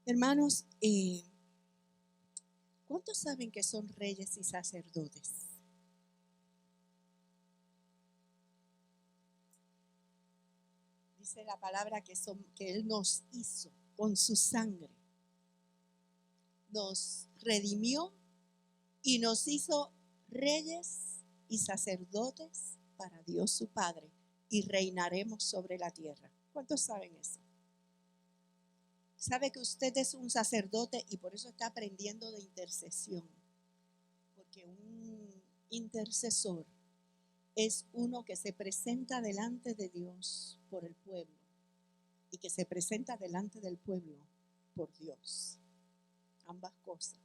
Hermanos, ¿cuántos saben que son reyes y sacerdotes? Dice la palabra que Él nos hizo con su sangre. Nos redimió y nos hizo reyes y sacerdotes para Dios su Padre, y reinaremos sobre la tierra. ¿Cuántos saben eso? Sabe que usted es un sacerdote y por eso está aprendiendo de intercesión, porque un intercesor es uno que se presenta delante de Dios por el pueblo y que se presenta delante del pueblo por Dios. Ambas cosas.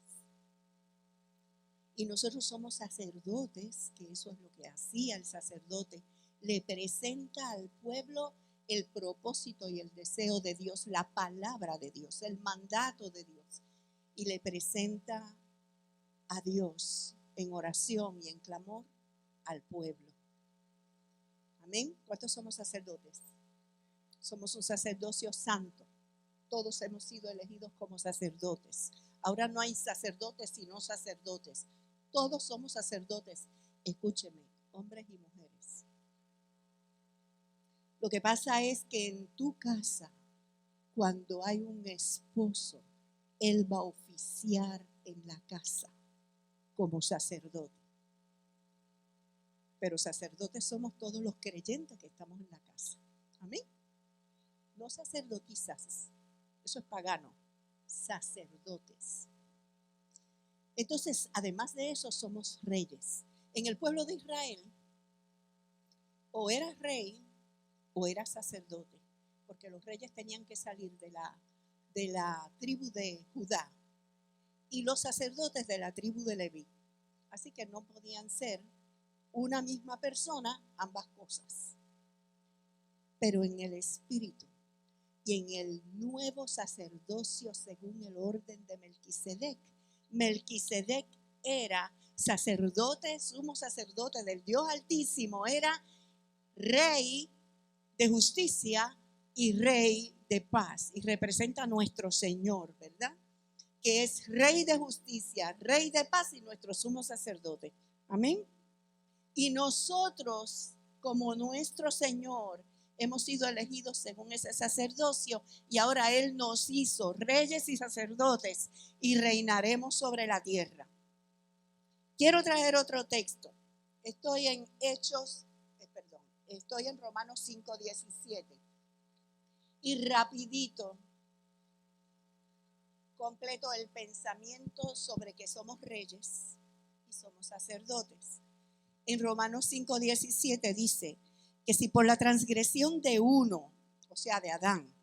Y nosotros somos sacerdotes, que eso es lo que hacía el sacerdote. Le presenta al pueblo el propósito y el deseo de Dios, la palabra de Dios, el mandato de Dios. Y le presenta a Dios en oración y en clamor al pueblo. Amén. ¿Cuántos somos sacerdotes? Somos un sacerdocio santo. Todos hemos sido elegidos como sacerdotes. Ahora no hay sacerdotes sino sacerdotes. Todos somos sacerdotes. Escúcheme, hombres y mujeres. Lo que pasa es que en tu casa, cuando hay un esposo, él va a oficiar en la casa como sacerdote. Pero sacerdotes somos todos los creyentes que estamos en la casa. Amén. No sacerdotisas, eso es pagano. Sacerdotes. Entonces, además de eso, somos reyes. En el pueblo de Israel, o eras rey o eras sacerdote, porque los reyes tenían que salir de la tribu de Judá y los sacerdotes de la tribu de Leví. Así que no podían ser una misma persona ambas cosas. Pero en el espíritu y en el nuevo sacerdocio según el orden de Melquisedec, Melquisedec era sacerdote, sumo sacerdote del Dios Altísimo, era rey de justicia y rey de paz, y representa a nuestro Señor, ¿verdad? Que es rey de justicia, rey de paz y nuestro sumo sacerdote. Amén. Y nosotros, como nuestro Señor, hemos sido elegidos según ese sacerdocio y ahora Él nos hizo reyes y sacerdotes y reinaremos sobre la tierra. Quiero traer otro texto. Estoy en Romanos 5:17. Y rapidito completo el pensamiento sobre que somos reyes y somos sacerdotes. En Romanos 5:17 dice que si por la transgresión de uno, o sea de Adán,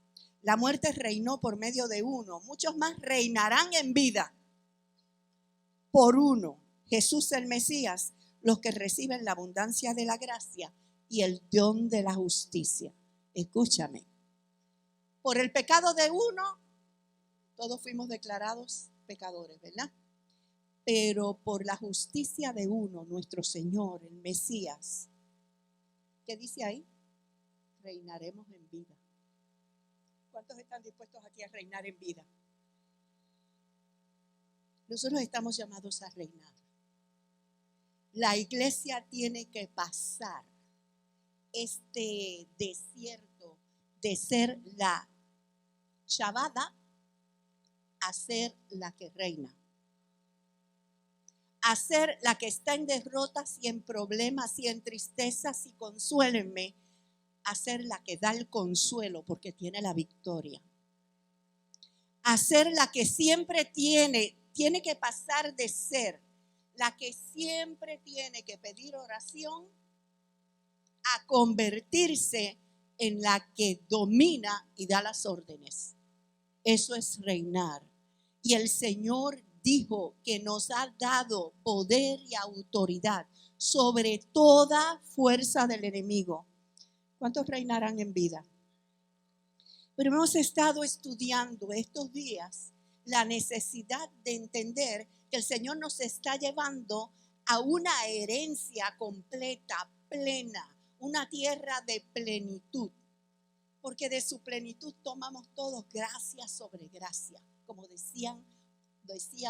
la muerte reinó por medio de uno, muchos más reinarán en vida por uno, Jesús el Mesías, los que reciben la abundancia de la gracia y el don de la justicia. Escúchame, por el pecado de uno, todos fuimos declarados pecadores, ¿verdad? Pero por la justicia de uno, nuestro Señor, el Mesías, ¿qué dice ahí? Reinaremos en vida. ¿Cuántos están dispuestos aquí a reinar en vida? Nosotros estamos llamados a reinar. La iglesia tiene que pasar este desierto de ser la chavada a ser la que reina. A ser la que está en derrotas y en problemas y en tristezas y consuélenme, a ser la que da el consuelo porque tiene la victoria. A ser la que siempre tiene que pasar de ser la que siempre tiene que pedir oración a convertirse en la que domina y da las órdenes. Eso es reinar. Y el Señor dijo que nos ha dado poder y autoridad sobre toda fuerza del enemigo. ¿Cuántos reinarán en vida? Pero hemos estado estudiando estos días la necesidad de entender que el Señor nos está llevando a una herencia completa, plena, una tierra de plenitud. porque de su plenitud tomamos todos gracia sobre gracia, como decía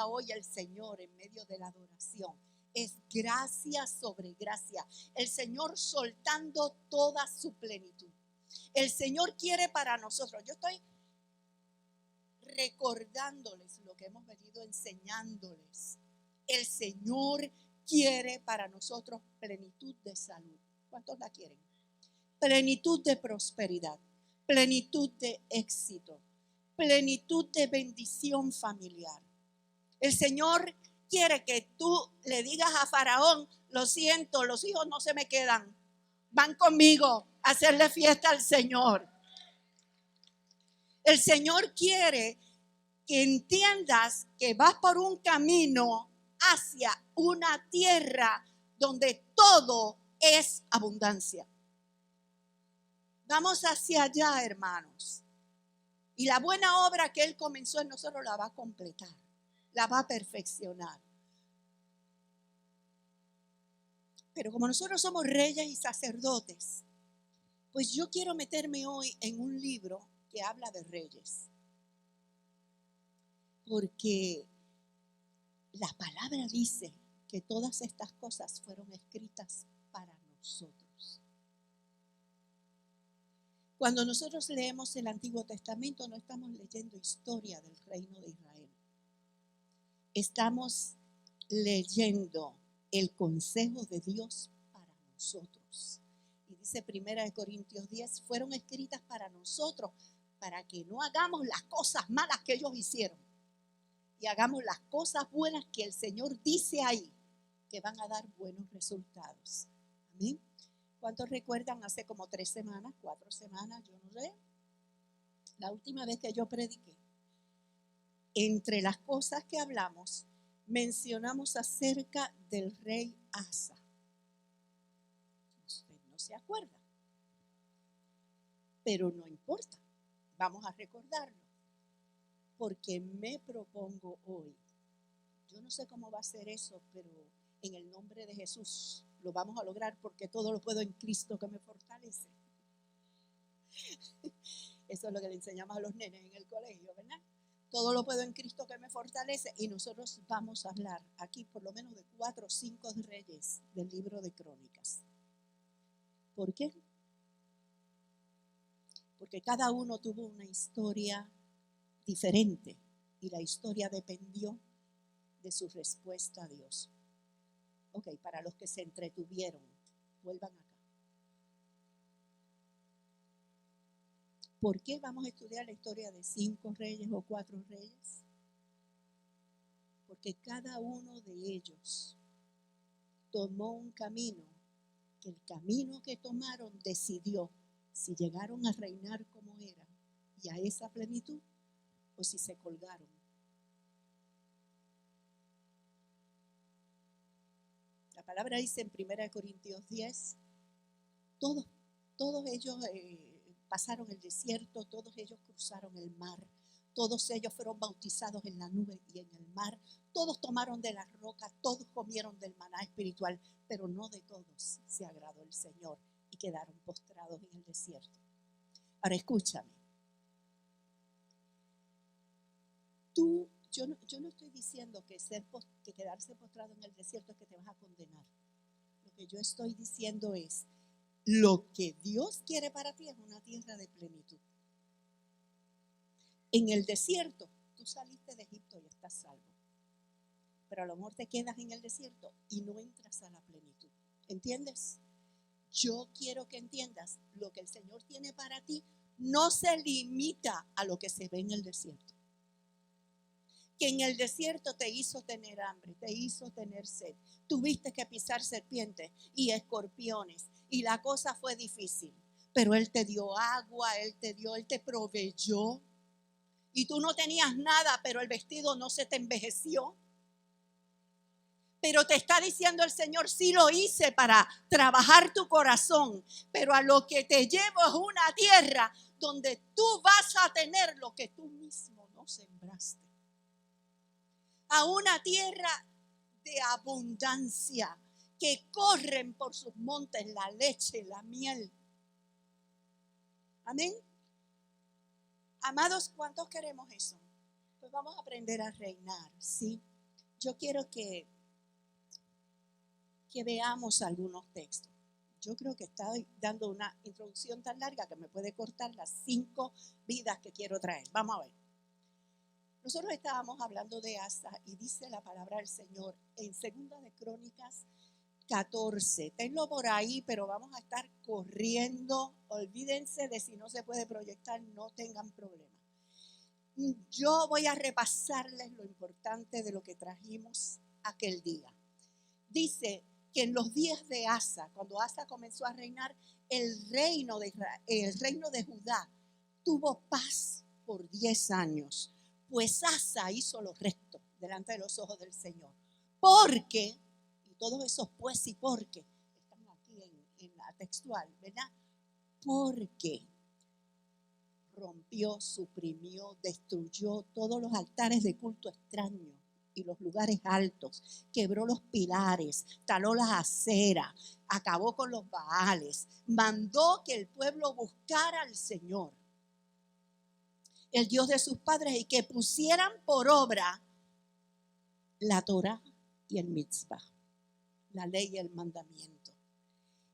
hoy el Señor en medio de la adoración. Es gracia sobre gracia. El Señor soltando toda su plenitud. El Señor quiere para nosotros. Yo estoy recordándoles lo que hemos venido enseñándoles. El Señor quiere para nosotros plenitud de salud. ¿Cuántos la quieren? Plenitud de prosperidad, plenitud de éxito, plenitud de bendición familiar. El Señor quiere que tú le digas a Faraón: lo siento, los hijos no se me quedan, van conmigo a hacerle fiesta al Señor. El Señor quiere que entiendas que vas por un camino hacia una tierra donde todo es abundancia. Vamos hacia allá, hermanos. Y la buena obra que Él comenzó en nosotros la va a completar, la va a perfeccionar. Pero como nosotros somos reyes y sacerdotes, pues yo quiero meterme hoy en un libro que habla de reyes. Porque la palabra dice que todas estas cosas fueron escritas para nosotros. Cuando nosotros leemos el Antiguo Testamento, no estamos leyendo historia del reino de Israel. Estamos leyendo el consejo de Dios para nosotros. Y dice 1 Corintios 10, fueron escritas para nosotros, para que no hagamos las cosas malas que ellos hicieron y hagamos las cosas buenas que el Señor dice ahí, que van a dar buenos resultados. Amén. ¿Cuántos recuerdan hace como 3 semanas, 4 semanas, yo no sé, la última vez que yo prediqué? Entre las cosas que hablamos, mencionamos acerca del rey Asa. Usted no se acuerda, pero no importa, vamos a recordarlo, porque me propongo hoy, yo no sé cómo va a ser eso, pero en el nombre de Jesús lo vamos a lograr, porque todo lo puedo en Cristo que me fortalece. Eso es lo que le enseñamos a los nenes en el colegio, ¿verdad? Todo lo puedo en Cristo que me fortalece. Y nosotros vamos a hablar aquí por lo menos de 4 o 5 reyes del libro de Crónicas. ¿Por qué? Porque cada uno tuvo una historia diferente y la historia dependió de su respuesta a Dios. Ok, para los que se entretuvieron, vuelvan acá. ¿Por qué vamos a estudiar la historia de 5 reyes o 4 reyes? Porque cada uno de ellos tomó un camino, que el camino que tomaron decidió si llegaron a reinar como era y a esa plenitud, o si se colgaron. La palabra dice en 1 Corintios 10, todos ellos pasaron el desierto, todos ellos cruzaron el mar, todos ellos fueron bautizados en la nube y en el mar, todos tomaron de las rocas, todos comieron del maná espiritual, pero no de todos se agradó el Señor y quedaron postrados en el desierto. Ahora escúchame, yo no estoy diciendo que quedarse postrado en el desierto es que te vas a condenar. Lo que yo estoy diciendo es, lo que Dios quiere para ti es una tierra de plenitud. En el desierto, tú saliste de Egipto y estás salvo. Pero a lo mejor te quedas en el desierto y no entras a la plenitud. ¿Entiendes? Yo quiero que entiendas, lo que el Señor tiene para ti no se limita a lo que se ve en el desierto. Que en el desierto te hizo tener hambre, te hizo tener sed. Tuviste que pisar serpientes y escorpiones y la cosa fue difícil. Pero Él te dio agua, Él te proveyó. Y tú no tenías nada, pero el vestido no se te envejeció. Pero te está diciendo el Señor, sí lo hice para trabajar tu corazón, pero a lo que te llevo es una tierra donde tú vas a tener lo que tú mismo no sembraste. A una tierra de abundancia, que corren por sus montes la leche y la miel. Amén. Amados, ¿cuántos queremos eso? Pues vamos a aprender a reinar, ¿sí? Yo quiero que veamos algunos textos. Yo creo que estoy dando una introducción tan larga que me puede cortar las 5 vidas que quiero traer. Vamos a ver. Nosotros estábamos hablando de Asa y dice la palabra del Señor en 2 de Crónicas 14. Tenlo por ahí, pero vamos a estar corriendo. Olvídense de si no se puede proyectar, no tengan problema. Yo voy a repasarles lo importante de lo que trajimos aquel día. Dice que en los días de Asa, cuando Asa comenzó a reinar, el reino de Judá tuvo paz por 10 años, pues Asa hizo lo recto delante de los ojos del Señor. Porque, y todos esos pues y porque, están aquí en la textual, ¿verdad? Porque rompió, suprimió, destruyó todos los altares de culto extraño y los lugares altos, quebró los pilares, taló las aceras, acabó con los baales, mandó que el pueblo buscara al Señor, el Dios de sus padres, y que pusieran por obra la Torá y el mitzvah, la ley y el mandamiento.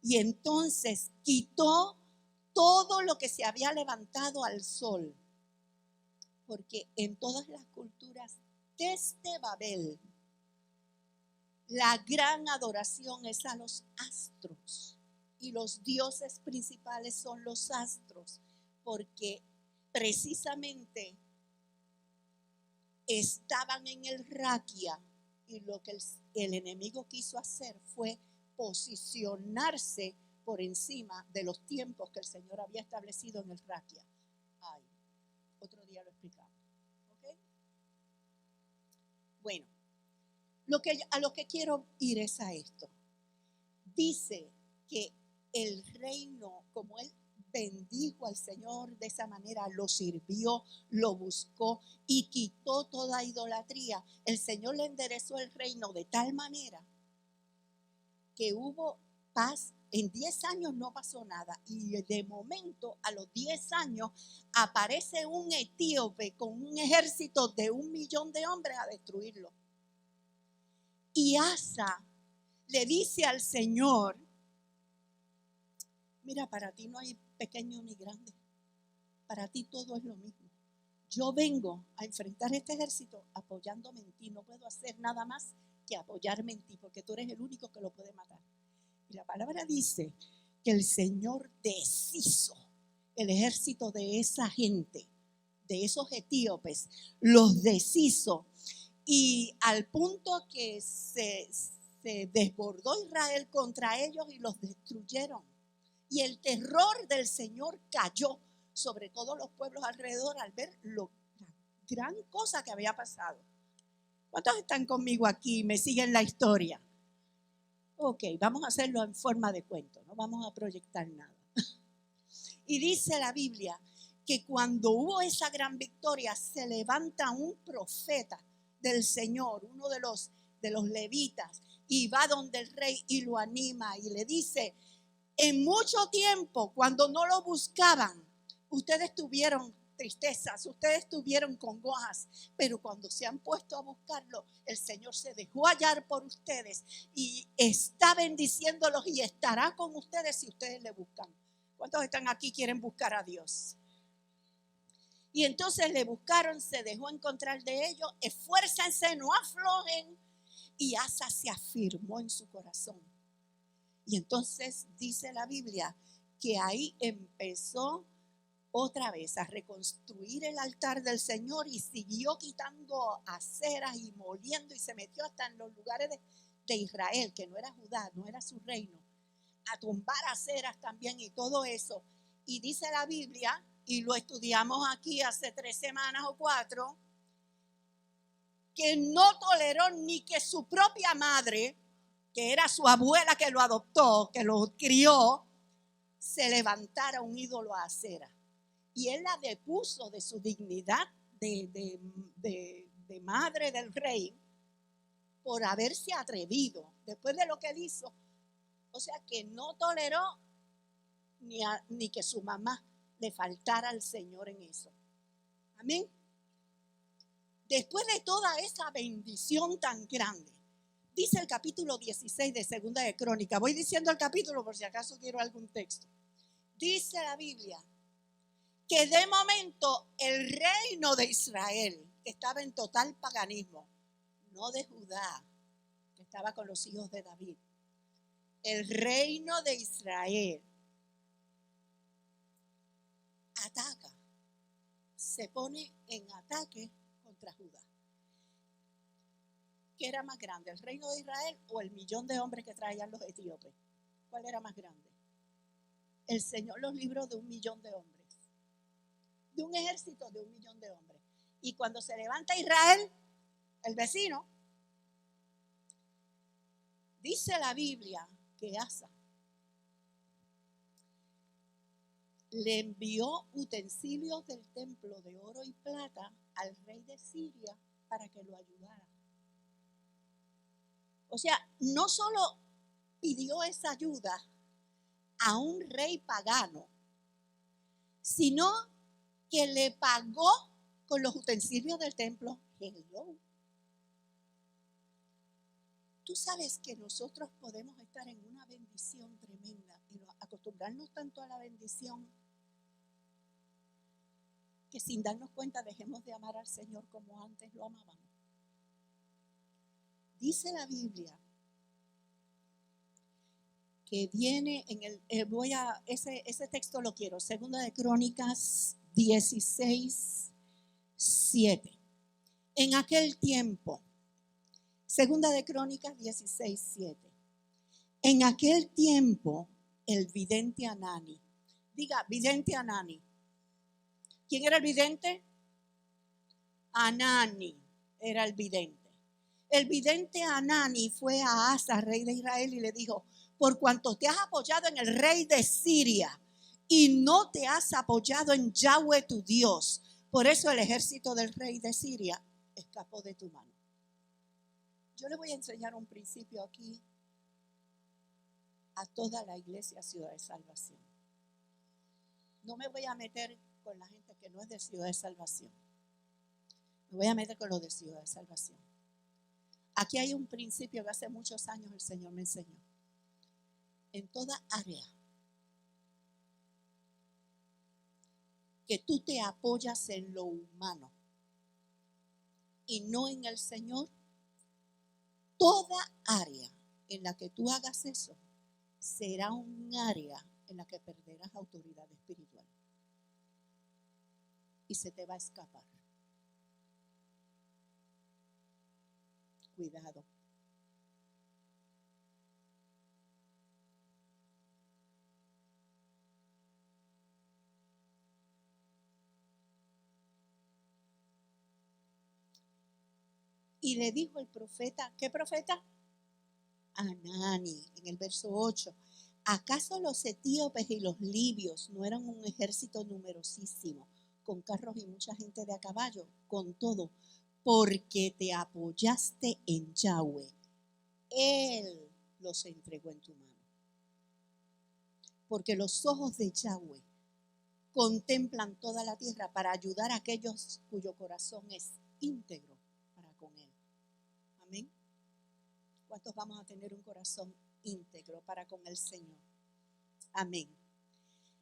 Y entonces quitó todo lo que se había levantado al sol, porque en todas las culturas desde Babel la gran adoración es a los astros y los dioses principales son los astros, porque precisamente estaban en el raquia, y lo que el enemigo quiso hacer fue posicionarse por encima de los tiempos que el Señor había establecido en el raquia. Ay, otro día lo explicamos. ¿Okay? Bueno, a lo que quiero ir es a esto. Dice que el reino, como él bendijo al Señor de esa manera, lo sirvió, lo buscó y quitó toda idolatría, el Señor le enderezó el reino de tal manera que hubo paz. En 10 años no pasó nada, y de momento a los 10 años aparece un etíope con un ejército de 1 millón de hombres a destruirlo. Y Asa le dice al Señor: mira, para ti no hay pequeño ni grande, para ti todo es lo mismo. Yo vengo a enfrentar este ejército apoyándome en ti, no puedo hacer nada más que apoyarme en ti, porque tú eres el único que lo puede matar. Y la palabra dice que el Señor deshizo el ejército de esa gente, de esos etíopes, los deshizo, y al punto que se desbordó Israel contra ellos y los destruyeron. Y el terror del Señor cayó sobre todos los pueblos alrededor al ver la gran cosa que había pasado. ¿Cuántos están conmigo aquí y me siguen la historia? Ok, vamos a hacerlo en forma de cuento, no vamos a proyectar nada. Y dice la Biblia que cuando hubo esa gran victoria, se levanta un profeta del Señor, uno de los levitas, y va donde el rey y lo anima y le dice: en mucho tiempo, cuando no lo buscaban, ustedes tuvieron tristezas, ustedes tuvieron congojas, pero cuando se han puesto a buscarlo, el Señor se dejó hallar por ustedes y está bendiciéndolos y estará con ustedes si ustedes le buscan. ¿Cuántos están aquí y quieren buscar a Dios? Y entonces le buscaron, se dejó encontrar de ellos: esfuércense, no aflojen. Y Asa se afirmó en su corazón. Y entonces dice la Biblia que ahí empezó otra vez a reconstruir el altar del Señor, y siguió quitando aceras y moliendo, y se metió hasta en los lugares de Israel, que no era Judá, no era su reino, a tumbar aceras también y todo eso. Y dice la Biblia, y lo estudiamos aquí hace 3 semanas o 4, que no toleró ni que su propia madre, que era su abuela que lo adoptó, que lo crió, se levantara un ídolo a acera. Y él la depuso de su dignidad de madre del rey por haberse atrevido después de lo que él hizo. O sea que no toleró ni que su mamá le faltara al Señor en eso. Amén. Después de toda esa bendición tan grande, dice el capítulo 16 de Segunda de Crónicas. Voy diciendo el capítulo por si acaso quiero algún texto. Dice la Biblia que de momento el reino de Israel, que estaba en total paganismo, no de Judá, que estaba con los hijos de David, el reino de Israel ataca, se pone en ataque contra Judá. ¿Qué era más grande, el reino de Israel o el millón de hombres que traían los etíopes? ¿Cuál era más grande? El Señor los libró de 1 millón de hombres, de un ejército de 1 millón de hombres. Y cuando se levanta Israel, el vecino, dice la Biblia que Asa le envió utensilios del templo de oro y plata al rey de Siria para que lo ayudara. O sea, no solo pidió esa ayuda a un rey pagano, sino que le pagó con los utensilios del templo. Hello. Tú sabes que nosotros podemos estar en una bendición tremenda y acostumbrarnos tanto a la bendición que sin darnos cuenta dejemos de amar al Señor como antes lo amábamos. Dice la Biblia que viene en el, ese texto lo quiero, Segunda de Crónicas 16, 7. En aquel tiempo, Segunda de Crónicas 16, 7. En aquel tiempo, el vidente Hanani, diga, vidente Hanani. ¿Quién era el vidente? Hanani era el vidente. El vidente Hanani fue a Asa, rey de Israel, y le dijo: por cuanto te has apoyado en el rey de Siria y no te has apoyado en Yahweh tu Dios, por eso el ejército del rey de Siria escapó de tu mano. Yo le voy a enseñar un principio aquí a toda la iglesia Ciudad de Salvación. No me voy a meter con la gente que no es de Ciudad de Salvación. Me voy a meter con los de Ciudad de Salvación. Aquí hay un principio que hace muchos años el Señor me enseñó. En toda área que tú te apoyas en lo humano y no en el Señor, toda área en la que tú hagas eso será un área en la que perderás autoridad espiritual y se te va a escapar. Cuidado. Y le dijo el profeta, ¿qué profeta? Hanani, en el verso 8. ¿Acaso los etíopes y los libios no eran un ejército numerosísimo, con carros y mucha gente de a caballo? Con todo, porque te apoyaste en Yahweh, Él los entregó en tu mano. Porque los ojos de Yahweh contemplan toda la tierra para ayudar a aquellos cuyo corazón es íntegro para con Él. Amén. ¿Cuántos vamos a tener un corazón íntegro para con el Señor? Amén.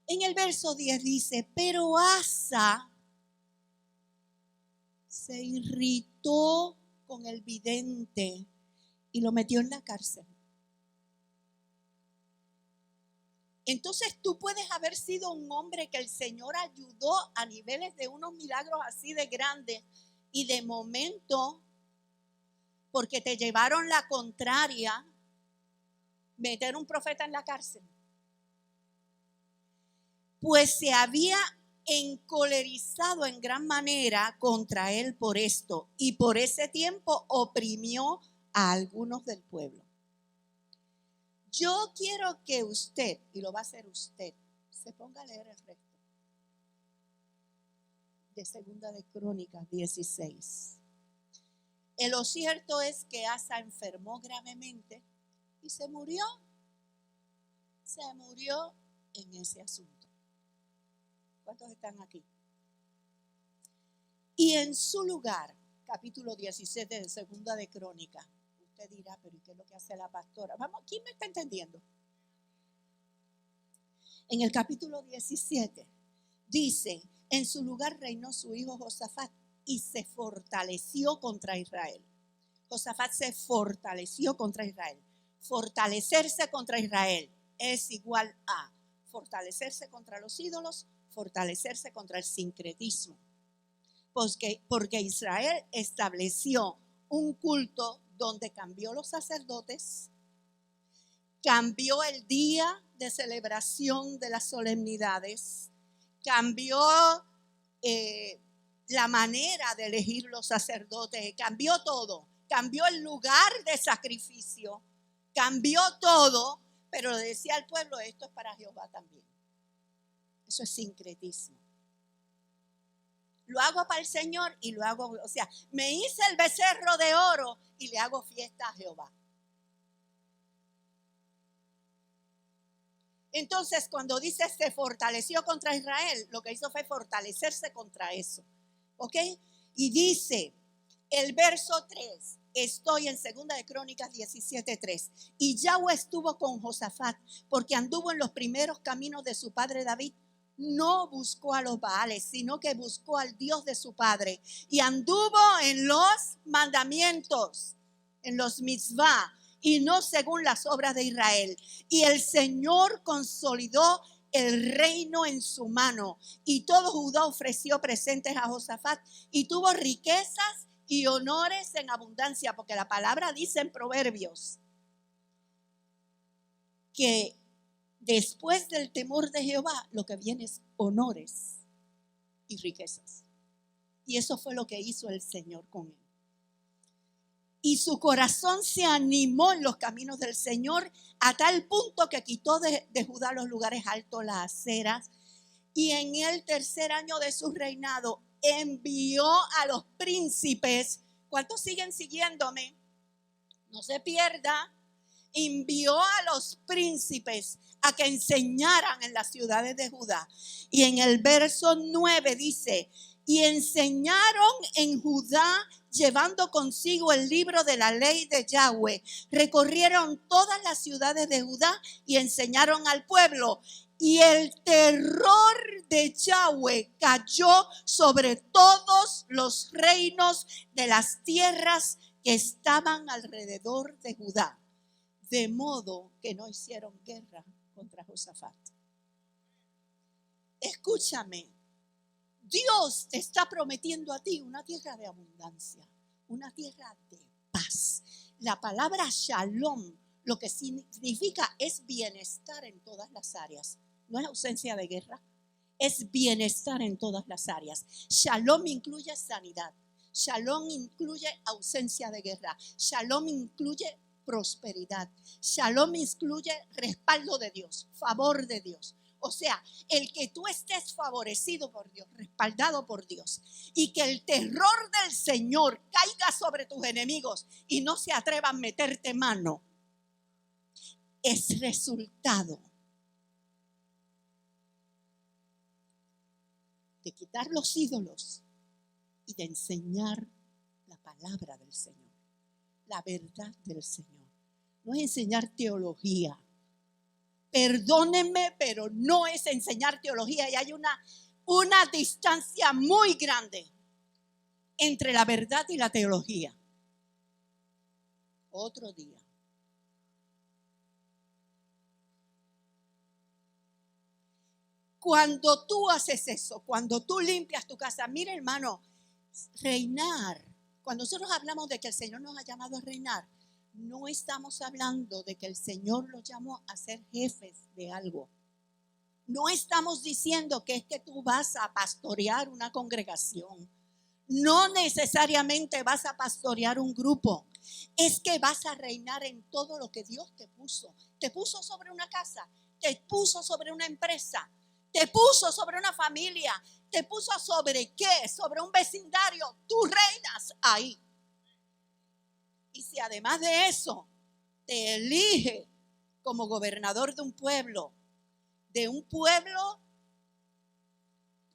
En el verso 10 dice: pero Asa se irritó con el vidente y lo metió en la cárcel. Entonces tú puedes haber sido un hombre que el Señor ayudó a niveles de unos milagros así de grandes y de momento, porque te llevaron la contraria, meter un profeta en la cárcel. Pues se había encolerizado en gran manera contra él por esto, y por ese tiempo oprimió a algunos del pueblo. Yo quiero que usted, y lo va a hacer usted, se ponga a leer el resto de Segunda de Crónicas 16. Lo cierto es que Asa enfermó gravemente y se murió. Se murió en ese asunto. ¿Cuántos están aquí? Y en su lugar, capítulo 17 de Segunda de Crónicas, usted dirá, pero ¿y qué es lo que hace la pastora? Vamos, ¿quién me está entendiendo? En el capítulo 17 dice, en su lugar reinó su hijo Josafat y se fortaleció contra Israel. Josafat se fortaleció contra Israel. Fortalecerse contra Israel es igual a fortalecerse contra los ídolos, fortalecerse contra el sincretismo. Porque Israel estableció un culto donde cambió los sacerdotes, cambió el día de celebración de las solemnidades, cambió la manera de elegir los sacerdotes, cambió todo, cambió el lugar de sacrificio, cambió todo, pero le decía al pueblo, esto es para Jehová también. Eso es sincretismo. Lo hago para el Señor y lo hago, o sea, me hice el becerro de oro y le hago fiesta a Jehová. Entonces, cuando dice se fortaleció contra Israel, lo que hizo fue fortalecerse contra eso. ¿Ok? Y dice el verso 3, estoy en Segunda de Crónicas 17:3. Y Yahweh estuvo con Josafat, porque anduvo en los primeros caminos de su padre David. No buscó a los Baales, sino que buscó al Dios de su padre. Y anduvo en los mandamientos, en los mitzvah, y no según las obras de Israel. Y el Señor consolidó el reino en su mano. Y todo Judá ofreció presentes a Josafat. Y tuvo riquezas y honores en abundancia. Porque la palabra dice en Proverbios que después del temor de Jehová, lo que viene es honores y riquezas. Y eso fue lo que hizo el Señor con él. Y su corazón se animó en los caminos del Señor a tal punto que quitó de Judá los lugares altos, las aceras. Y en el tercer año de su reinado envió a los príncipes. ¿Cuántos siguen siguiéndome? No se pierda. Envió a los príncipes a que enseñaran en las ciudades de Judá. Y en el verso 9 dice, y enseñaron en Judá llevando consigo el libro de la ley de Yahweh. Recorrieron todas las ciudades de Judá y enseñaron al pueblo. Y el terror de Yahweh cayó sobre todos los reinos de las tierras que estaban alrededor de Judá. De modo que no hicieron guerra contra Josafat. Escúchame, Dios te está prometiendo a ti una tierra de abundancia, una tierra de paz. La palabra shalom, lo que significa es bienestar en todas las áreas. No es ausencia de guerra, es bienestar en todas las áreas. Shalom incluye sanidad, shalom incluye ausencia de guerra, shalom incluye prosperidad. Shalom incluye respaldo de Dios, favor de Dios. O sea, el que tú estés favorecido por Dios, respaldado por Dios, y que el terror del Señor caiga sobre tus enemigos y no se atrevan a meterte mano, es resultado de quitar los ídolos y de enseñar la palabra del Señor. La verdad del Señor. No es enseñar teología. Perdónenme, pero no es enseñar teología. Y hay una distancia muy grande entre la verdad y la teología. Otro día. Cuando tú haces eso, cuando tú limpias tu casa, mira hermano, reinar. Cuando nosotros hablamos de que el Señor nos ha llamado a reinar, no estamos hablando de que el Señor los llamó a ser jefes de algo. No estamos diciendo que es que tú vas a pastorear una congregación. No necesariamente vas a pastorear un grupo. Es que vas a reinar en todo lo que Dios te puso. Te puso sobre una casa, te puso sobre una empresa, te puso sobre una familia, te puso sobre qué, sobre un vecindario. Tú reinas ahí. Y si además de eso te elige como gobernador de un pueblo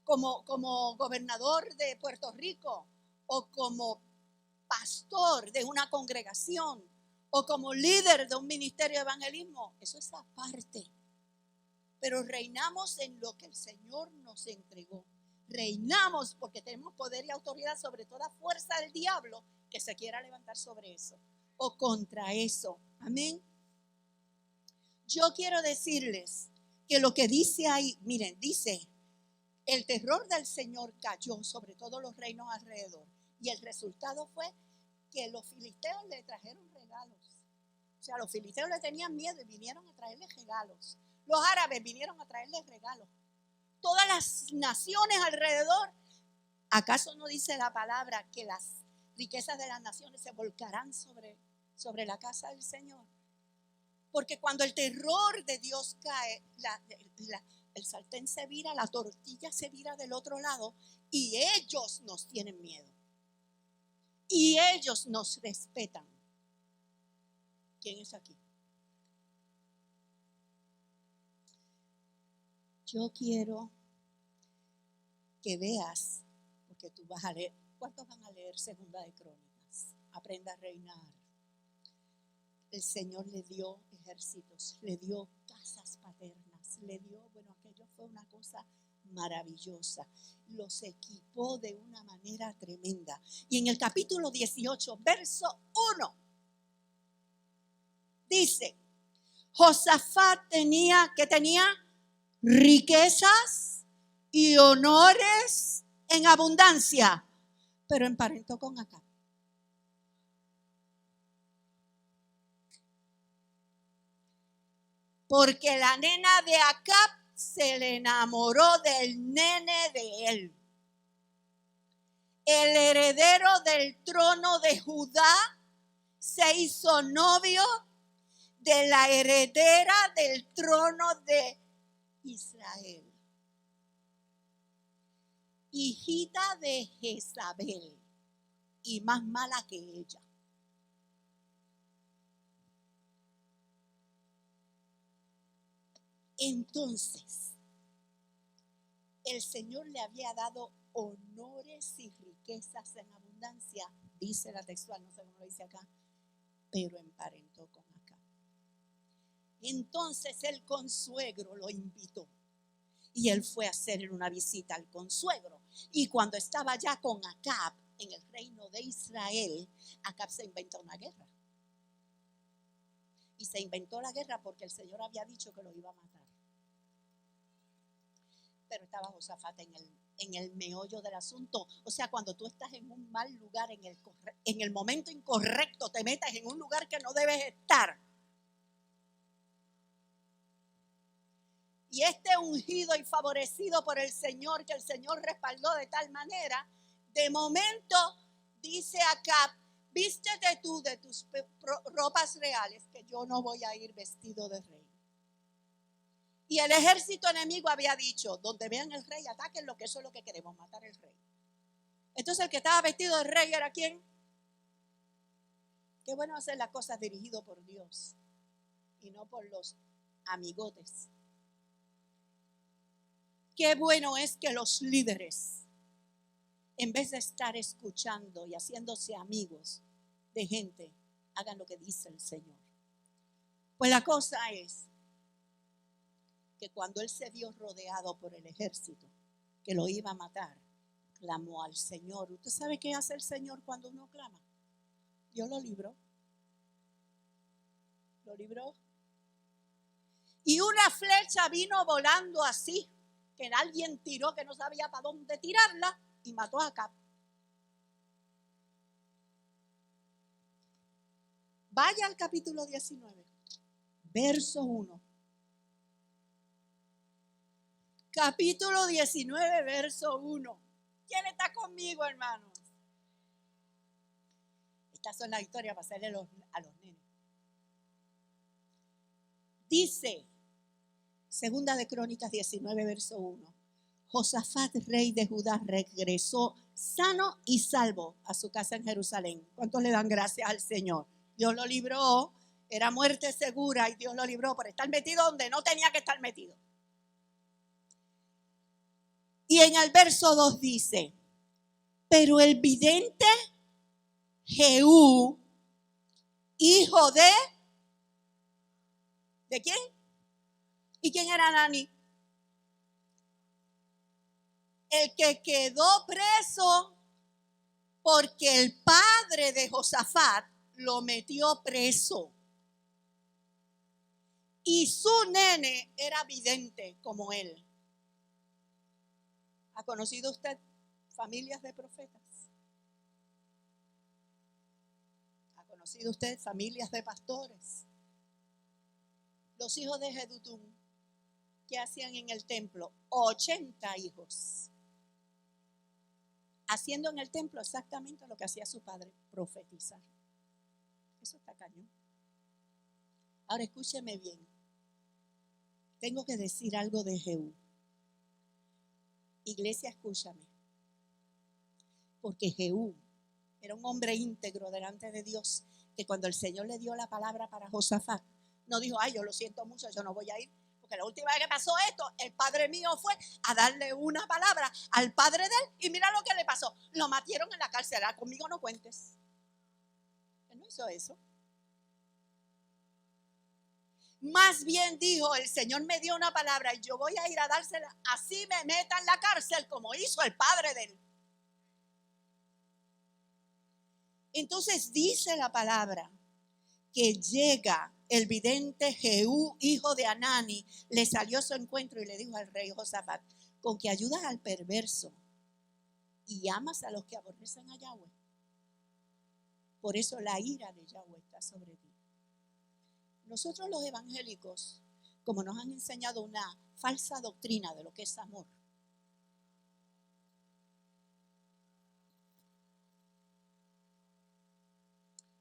como gobernador de Puerto Rico, o como pastor de una congregación, o como líder de un ministerio de evangelismo. Eso es aparte. Pero reinamos en lo que el Señor nos entregó. Reinamos porque tenemos poder y autoridad sobre toda fuerza del diablo que se quiera levantar sobre eso o contra eso. Amén. Yo quiero decirles que lo que dice ahí, miren, dice, el terror del Señor cayó sobre todos los reinos alrededor. Y el resultado fue que los filisteos le trajeron regalos. O sea, los filisteos le tenían miedo y vinieron a traerles regalos. Los árabes vinieron a traerles regalos. Todas las naciones alrededor. ¿Acaso no dice la palabra que las riquezas de las naciones se volcarán sobre la casa del Señor? Porque cuando el terror de Dios cae, el sartén se vira, la tortilla se vira del otro lado y ellos nos tienen miedo. Y ellos nos respetan. ¿Quién es aquí? Yo quiero que veas, porque tú vas a leer. ¿Cuántos van a leer Segunda de Crónicas? Aprenda a reinar. El Señor le dio ejércitos, le dio casas paternas, le dio, bueno, aquello fue una cosa maravillosa. Los equipó de una manera tremenda. Y en el capítulo 18, verso 1, dice, Josafat tenía riquezas y honores en abundancia, pero emparentó con Acab. Porque la nena de Acab se le enamoró del nene de él. El heredero del trono de Judá se hizo novio de la heredera del trono de Israel, hijita de Jezabel, y más mala que ella. Entonces, el Señor le había dado honores y riquezas en abundancia, dice la textual, no sé cómo lo dice acá, pero emparentó con Acab. Entonces el consuegro lo invitó y él fue a hacerle una visita al consuegro. Y cuando estaba ya con Acab en el reino de Israel, Acab se inventó una guerra. Y se inventó la guerra porque el Señor había dicho que lo iba a matar. Pero estaba Josafat en el meollo del asunto. O sea, cuando tú estás en un mal lugar, en el momento incorrecto, te metas en un lugar que no debes estar. Y este ungido y favorecido por el Señor, que el Señor respaldó de tal manera, de momento dice Acab, vístete tú de tus ropas reales, que yo no voy a ir vestido de rey. Y el ejército enemigo había dicho, donde vean el rey, atáquenlo, que eso es lo que queremos, matar al rey. Entonces el que estaba vestido de rey era ¿quién? Qué bueno hacer las cosas dirigido por Dios y no por los amigotes. Qué bueno es que los líderes, en vez de estar escuchando y haciéndose amigos de gente, hagan lo que dice el Señor. Pues la cosa es que cuando él se vio rodeado por el ejército que lo iba a matar, clamó al Señor. ¿Usted sabe qué hace el Señor cuando uno clama? Dios lo libró. Lo libró. Y una flecha vino volando así, que alguien tiró que no sabía para dónde tirarla y mató a Acab. Vaya al capítulo 19, verso 1. Capítulo 19, verso 1. ¿Quién está conmigo, hermanos? Estas son las historias para hacerle a los nenes. Dice, Segunda de Crónicas 19, verso 1. Josafat, rey de Judá, regresó sano y salvo a su casa en Jerusalén. ¿Cuántos le dan gracias al Señor? Dios lo libró, era muerte segura y Dios lo libró por estar metido donde no tenía que estar metido. Y en el verso 2 dice, pero el vidente Jehú, hijo ¿de quién? ¿Y quién era Hanani? El que quedó preso porque el padre de Josafat lo metió preso. Y su nene era vidente como él. ¿Ha conocido usted familias de profetas? ¿Ha conocido usted familias de pastores? Los hijos de Jedutún, ¿qué hacían en el templo? 80 hijos. Haciendo en el templo exactamente lo que hacía su padre, profetizar. Eso está cañón. Ahora escúcheme bien. Tengo que decir algo de Jehú. Iglesia, escúchame. Porque Jehú era un hombre íntegro delante de Dios, que cuando el Señor le dio la palabra para Josafat, no dijo, ay, yo lo siento mucho, yo no voy a ir. Porque la última vez que pasó esto, el padre mío fue a darle una palabra al padre de él y mira lo que le pasó. Lo metieron en la cárcel. Conmigo no cuentes. Él no hizo eso. Más bien dijo, el Señor me dio una palabra y yo voy a ir a dársela, así me meta en la cárcel como hizo el padre de él. Entonces dice la palabra que llega el vidente Jehú, hijo de Hanani, le salió a su encuentro y le dijo al rey Josafat, con que ayudas al perverso y amas a los que aborrecen a Yahweh. Por eso la ira de Yahweh está sobre ti. Nosotros los evangélicos, como nos han enseñado una falsa doctrina de lo que es amor,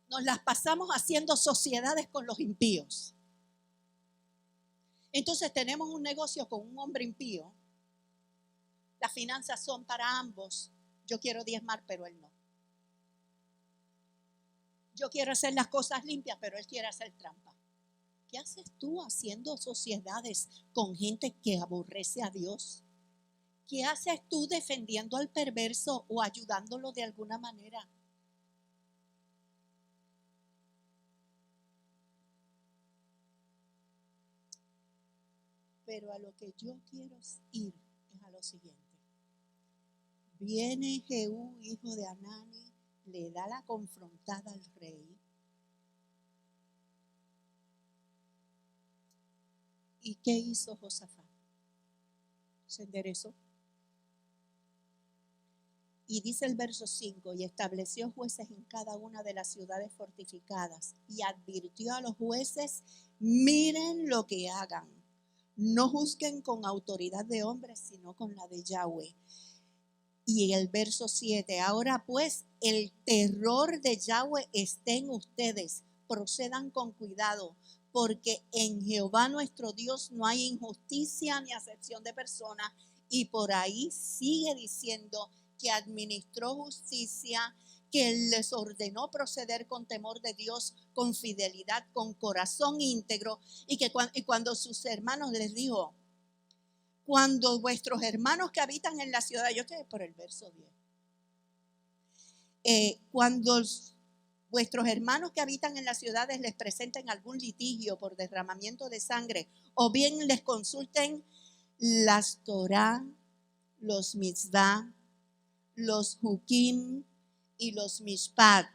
nos las pasamos haciendo sociedades con los impíos. Entonces tenemos un negocio con un hombre impío. Las finanzas son para ambos. Yo quiero diezmar, pero él no. Yo quiero hacer las cosas limpias, pero él quiere hacer trampa. ¿Qué haces tú haciendo sociedades con gente que aborrece a Dios? ¿Qué haces tú defendiendo al perverso o ayudándolo de alguna manera? Pero a lo que yo quiero ir es a lo siguiente. Viene Jehú, hijo de Hanani, le da la confrontada al rey. ¿Y qué hizo Josafat? Se enderezó. Y dice el verso 5, y estableció jueces en cada una de las ciudades fortificadas y advirtió a los jueces, miren lo que hagan. No juzguen con autoridad de hombres, sino con la de Yahweh. Y en el verso 7, ahora pues el terror de Yahweh esté en ustedes, procedan con cuidado, porque en Jehová nuestro Dios no hay injusticia ni acepción de personas. Y por ahí sigue diciendo que administró justicia, que les ordenó proceder con temor de Dios, con fidelidad, con corazón íntegro, y cuando sus hermanos les dijo, cuando vuestros hermanos que habitan en la ciudad, yo estoy por el verso 10, cuando vuestros hermanos que habitan en las ciudades les presenten algún litigio por derramamiento de sangre, o bien les consulten las Torah, los mitzvah, los hukim y los mishpat,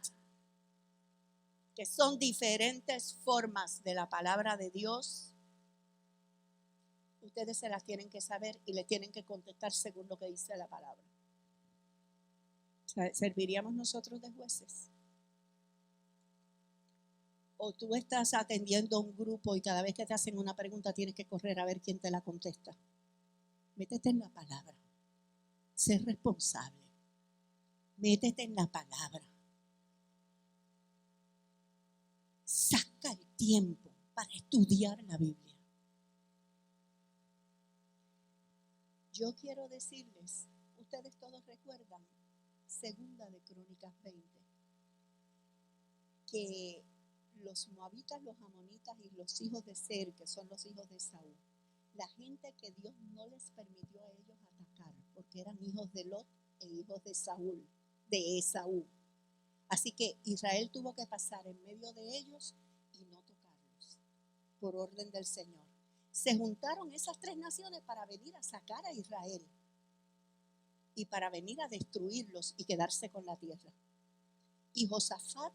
que son diferentes formas de la palabra de Dios, ustedes se las tienen que saber y le tienen que contestar según lo que dice la palabra. ¿Serviríamos nosotros de jueces? O tú estás atendiendo a un grupo y cada vez que te hacen una pregunta tienes que correr a ver quién te la contesta. Métete en la palabra. Sé responsable. Métete en la palabra. Saca el tiempo para estudiar la Biblia. Yo quiero decirles, ustedes todos recuerdan, segunda de Crónicas 20, que los moabitas, los amonitas y los hijos de Ser, que son los hijos de Saúl, la gente que Dios no les permitió a ellos atacar, ¿por porque eran hijos de Lot e hijos de Saúl, de Esaú. Así que Israel tuvo que pasar en medio de ellos y no tocarlos, por orden del Señor. Se juntaron esas tres naciones para venir a sacar a Israel y para venir a destruirlos y quedarse con la tierra. Y Josafat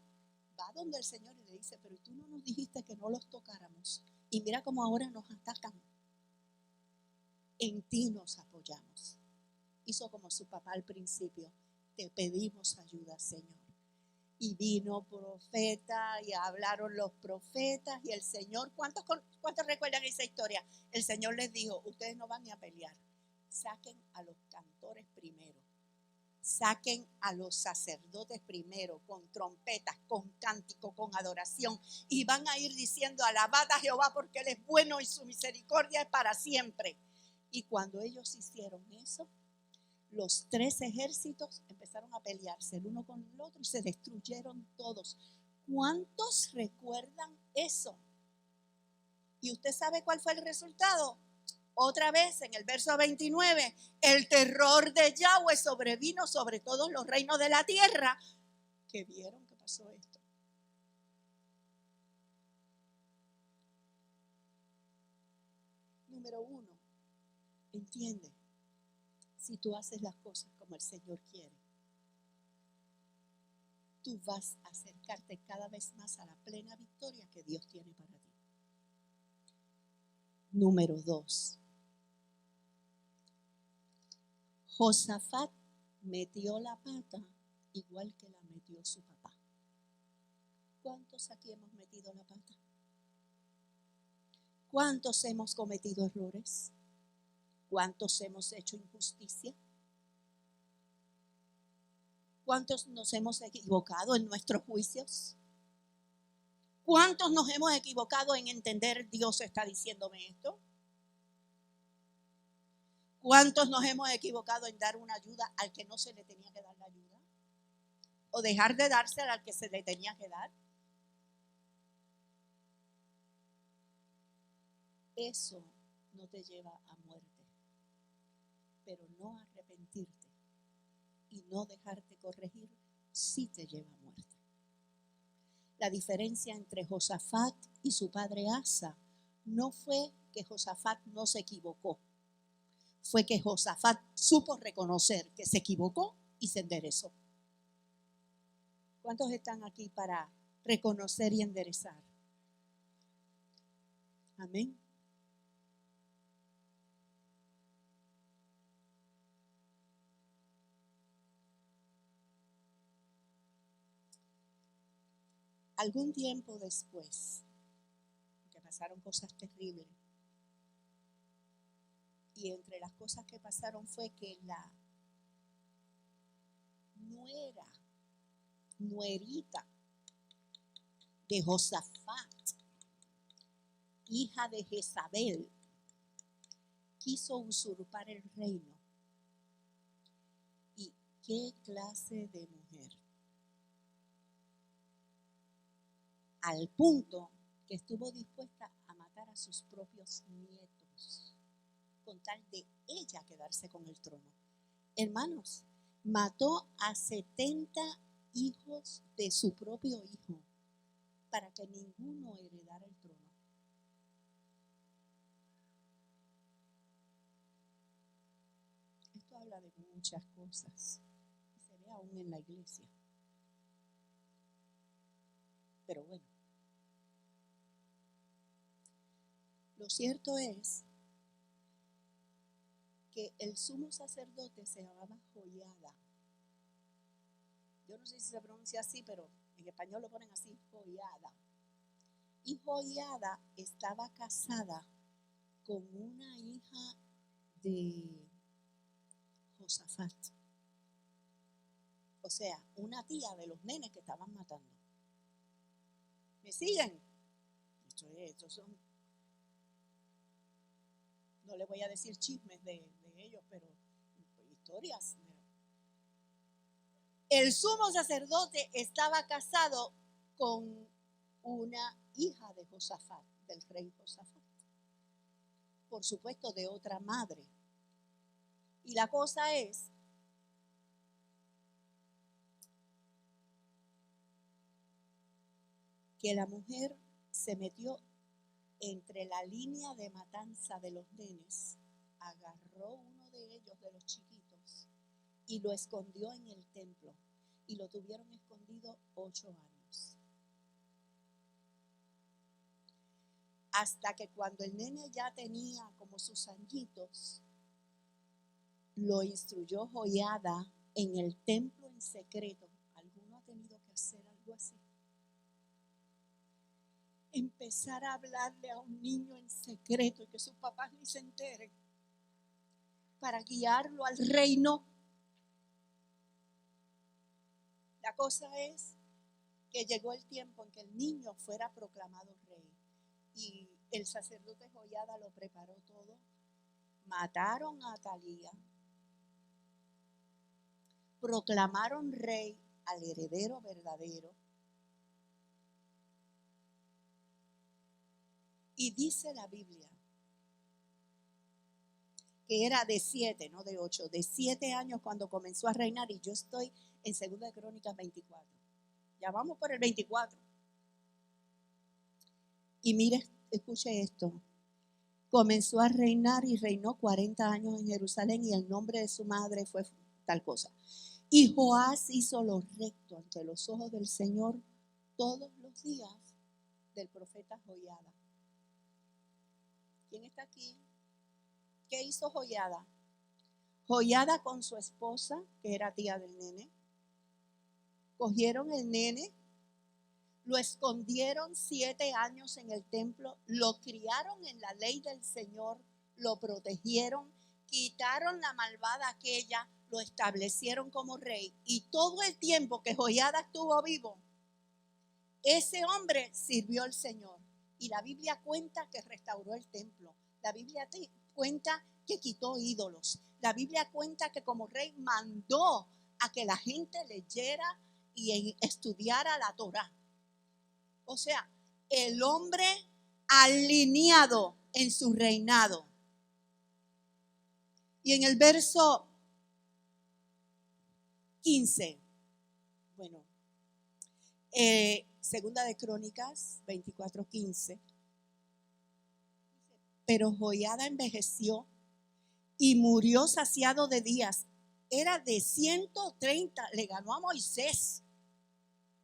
va donde el Señor y le dice, pero tú no nos dijiste que no los tocáramos. Y mira cómo ahora nos atacan. En ti nos apoyamos. Hizo como su papá al principio. Te pedimos ayuda, Señor. Y vino profeta y hablaron los profetas y el Señor. ¿Cuántos recuerdan esa historia? El Señor les dijo, ustedes no van ni a pelear. Saquen a los cantores primero. Saquen a los sacerdotes primero, con trompetas, con cántico, con adoración. Y van a ir diciendo, alabad a Jehová porque Él es bueno y su misericordia es para siempre. Y cuando ellos hicieron eso, los tres ejércitos empezaron a pelearse el uno con el otro y se destruyeron todos. ¿Cuántos recuerdan eso? ¿Y usted sabe cuál fue el resultado? Otra vez en el verso 29, el terror de Yahweh sobrevino sobre todos los reinos de la tierra que vieron que pasó esto. Número 1, entiende, si tú haces las cosas como el Señor quiere, tú vas a acercarte cada vez más a la plena victoria que Dios tiene para ti. Número 2, Josafat metió la pata igual que la metió su papá. ¿Cuántos aquí hemos metido la pata? ¿Cuántos hemos cometido errores? ¿Cuántos hemos hecho injusticia? ¿Cuántos nos hemos equivocado en nuestros juicios? ¿Cuántos nos hemos equivocado en entender Dios está diciéndome esto? ¿Cuántos nos hemos equivocado en dar una ayuda al que no se le tenía que dar la ayuda? ¿O dejar de dársela al que se le tenía que dar? Eso no te lleva a muerte, pero no arrepentirte y no dejarte corregir sí te lleva a muerte. La diferencia entre Josafat y su padre Asa no fue que Josafat no se equivocó, fue que Josafat supo reconocer que se equivocó y se enderezó. ¿Cuántos están aquí para reconocer y enderezar? Amén. Algún tiempo después, que pasaron cosas terribles, y entre las cosas que pasaron fue que la nuerita de Josafat, hija de Jezabel, quiso usurpar el reino. ¿Y qué clase de mujer? Al punto que estuvo dispuesta a matar a sus propios nietos con tal de ella quedarse con el trono. Hermanos, mató a 70 hijos de su propio hijo para que ninguno heredara el trono. Esto habla de muchas cosas y se ve aún en la iglesia. Pero bueno, lo cierto es que el sumo sacerdote se llamaba Joiada. Yo no sé si se pronuncia así, pero en español lo ponen así, Joiada. Y Joiada estaba casada con una hija de Josafat. O sea, una tía de los nenes que estaban matando. ¿Me siguen? Estos son, no les voy a decir chismes de ellos, pero historias. El sumo sacerdote estaba casado con una hija de Josafat, del rey Josafat. Por supuesto, de otra madre. Y la cosa es que la mujer se metió entre la línea de matanza de los nenes, agarró uno de ellos, de los chiquitos, y lo escondió en el templo. Y lo tuvieron escondido 8 años. Hasta que cuando el nene ya tenía como sus añitos, lo instruyó Joiada en el templo en secreto. ¿Alguno ha tenido que hacer algo así? Empezar a hablarle a un niño en secreto y que sus papás ni se enteren, para guiarlo al reino. La cosa es que llegó el tiempo en que el niño fuera proclamado rey, y el sacerdote Joiada lo preparó todo. Mataron a Atalía, proclamaron rey al heredero verdadero, y dice la Biblia que era de 7, no de 8, de 7 años cuando comenzó a reinar, y yo estoy en 2 Crónicas 24. Ya vamos por el 24. Y mire, escuche esto. Comenzó a reinar y reinó 40 años en Jerusalén, y el nombre de su madre fue tal cosa. Y Joás hizo lo recto ante los ojos del Señor todos los días del profeta Joiada. ¿Quién está aquí? ¿Qué hizo Joiada? Joiada con su esposa, que era tía del nene, cogieron el nene, lo escondieron 7 años en el templo, lo criaron en la ley del Señor, lo protegieron, quitaron la malvada aquella, lo establecieron como rey. Y todo el tiempo que Joiada estuvo vivo, ese hombre sirvió al Señor. Y la Biblia cuenta que restauró el templo. La Biblia cuenta que quitó ídolos. La Biblia cuenta que como rey mandó a que la gente leyera y estudiara la Torá. O sea, el hombre alineado en su reinado. Y en el verso 15, bueno, Segunda de Crónicas 24:15. Pero Joiada envejeció y murió saciado de días. Era de 130, le ganó a Moisés.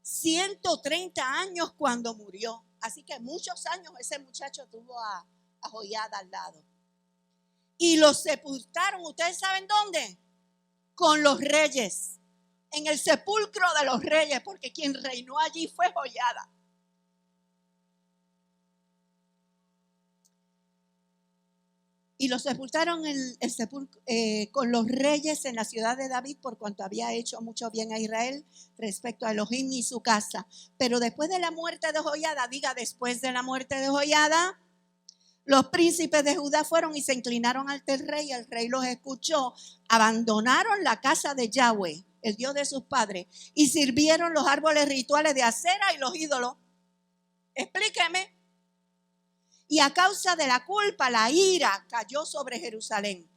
130 años cuando murió. Así que muchos años ese muchacho tuvo a Joiada al lado. Y lo sepultaron, ¿ustedes saben dónde? Con los reyes. En el sepulcro de los reyes, porque quien reinó allí fue Joiada. Y lo sepultaron con los reyes en la ciudad de David, por cuanto había hecho mucho bien a Israel respecto a Elohim y su casa. Pero después de la muerte de Joiada, diga después de la muerte de Joiada, los príncipes de Judá fueron y se inclinaron ante el rey. El rey los escuchó, abandonaron la casa de Yahweh, el Dios de sus padres, y sirvieron los árboles rituales de acera y los ídolos. Explíqueme. Y a causa de la culpa, la ira cayó sobre Jerusalén.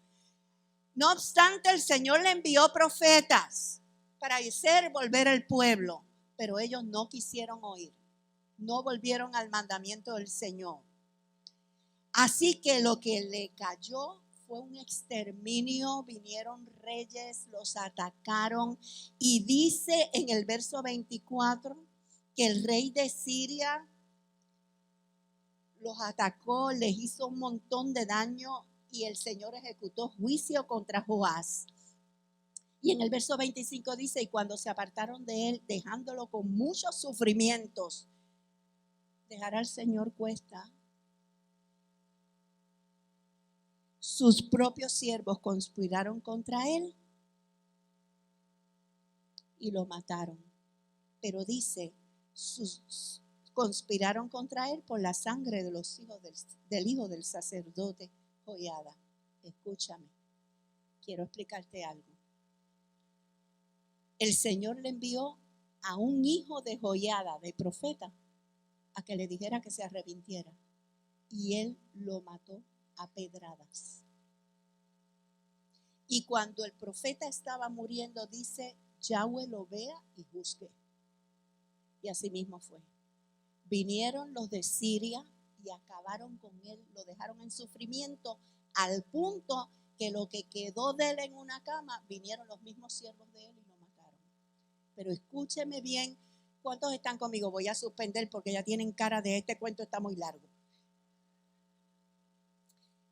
No obstante, el Señor le envió profetas para hacer volver el pueblo, pero ellos no quisieron oír. No volvieron al mandamiento del Señor. Así que lo que le cayó fue un exterminio. Vinieron reyes, los atacaron, y dice en el verso 24 que el rey de Siria los atacó, les hizo un montón de daño, y el Señor ejecutó juicio contra Joás. Y en el verso 25 dice, y cuando se apartaron de él, dejándolo con muchos sufrimientos, ¿dejará el Señor cuesta? Sus propios siervos conspiraron contra él y lo mataron. Pero dice, conspiraron contra él por la sangre de los hijos del hijo del sacerdote Joiada. Escúchame, quiero explicarte algo. El Señor le envió a un hijo de Joiada, de profeta, a que le dijera que se arrepintiera, y él lo mató a pedradas. Y cuando el profeta estaba muriendo, dice, Yahweh lo vea y juzgue. Y así mismo fue. Vinieron los de Siria y acabaron con él, lo dejaron en sufrimiento, al punto que lo que quedó de él en una cama, vinieron los mismos siervos de él y lo mataron. Pero escúcheme bien, ¿cuántos están conmigo? Voy a suspender porque ya tienen cara de este cuento está muy largo.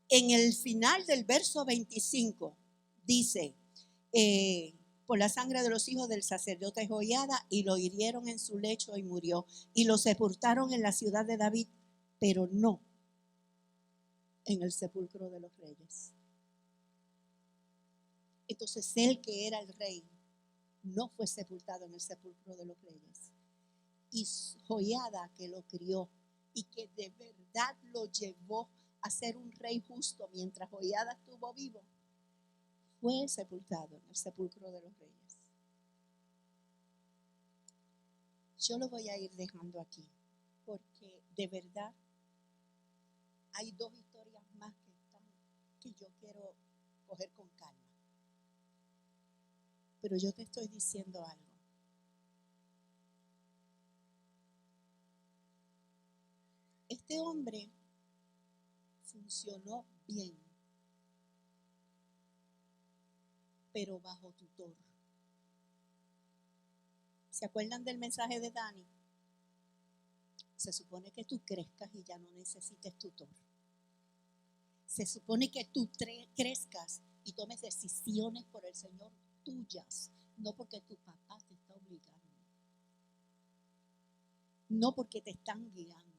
En el final del verso 25 dice, por la sangre de los hijos del sacerdote Joiada, y lo hirieron en su lecho y murió. Y lo sepultaron en la ciudad de David, pero no en el sepulcro de los reyes. Entonces él que era el rey no fue sepultado en el sepulcro de los reyes. Y Joiada, que lo crió y que de verdad lo llevó a ser un rey justo mientras Joiada estuvo vivo, fue sepultado en el sepulcro de los reyes. Yo lo voy a ir dejando aquí porque de verdad hay dos historias más que yo quiero coger con calma. Pero yo te estoy diciendo algo. Este hombre funcionó bien, pero bajo tutor. ¿Se acuerdan del mensaje de Dani? Se supone que tú crezcas y ya no necesites tutor. Se supone que tú crezcas y tomes decisiones por el Señor tuyas, no porque tu papá te está obligando, no porque te están guiando.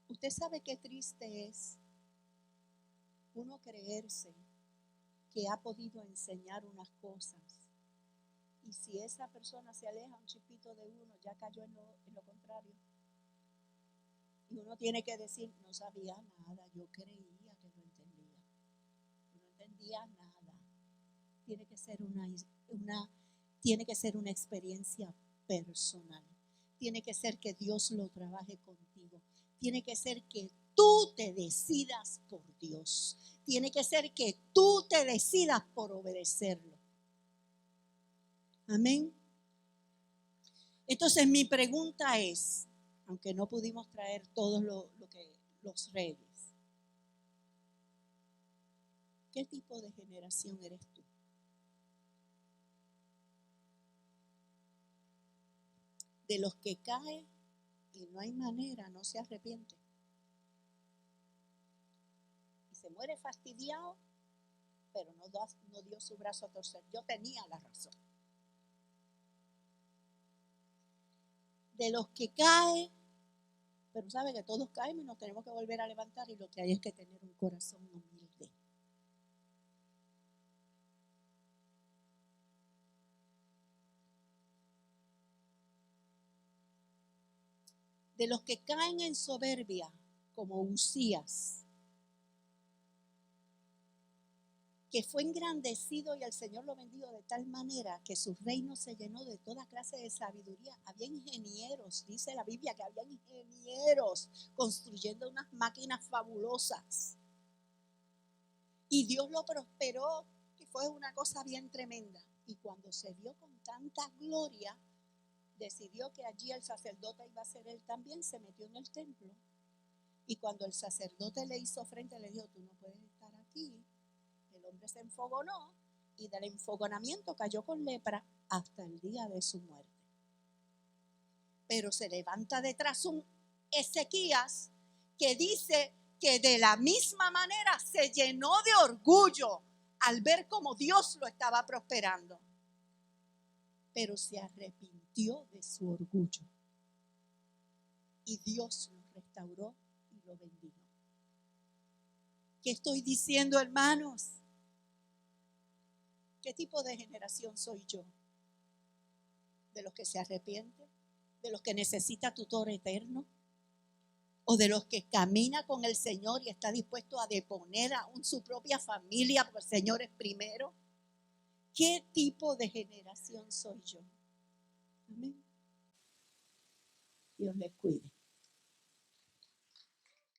Usted sabe qué triste es uno creerse que ha podido enseñar unas cosas y si esa persona se aleja un chipito de uno, ya cayó en lo contrario. Y uno tiene que decir, no sabía nada, yo creía que lo entendía. No entendía nada. Tiene que ser tiene que ser una experiencia personal. Tiene que ser que Dios lo trabaje contigo. Tiene que ser que tú te decidas por Dios. Tiene que ser que tú te decidas por obedecerlo. Amén. Entonces mi pregunta es, aunque no pudimos traer todos los reyes, ¿qué tipo de generación eres tú? De los que cae y no hay manera, no se arrepiente. Y se muere fastidiado, pero no dio su brazo a torcer. Yo tenía la razón. De los que cae, pero sabe que todos caemos y nos tenemos que volver a levantar y lo que hay es que tener un corazón humilde. De los que caen en soberbia, como Usías, que fue engrandecido y el Señor lo bendijo de tal manera que su reino se llenó de toda clase de sabiduría. Había ingenieros, dice la Biblia, que había ingenieros construyendo unas máquinas fabulosas. Y Dios lo prosperó, que fue una cosa bien tremenda. Y cuando se vio con tanta gloria, decidió que allí el sacerdote iba a ser él también, se metió en el templo. Y cuando el sacerdote le hizo frente, le dijo, tú no puedes estar aquí. El hombre se enfogonó y del enfogonamiento cayó con lepra hasta el día de su muerte. Pero se levanta detrás un Ezequías que dice que de la misma manera se llenó de orgullo al ver cómo Dios lo estaba prosperando. Pero se arrepintió de su orgullo y Dios lo restauró y lo bendijo. ¿Qué estoy diciendo, hermanos? ¿Qué tipo de generación soy yo? ¿De los que se arrepienten? ¿De los que necesita tutor eterno? ¿O de los que camina con el Señor y está dispuesto a deponer aún su propia familia porque el Señor es primero? ¿Qué tipo de generación soy yo? Amén. Dios les cuide.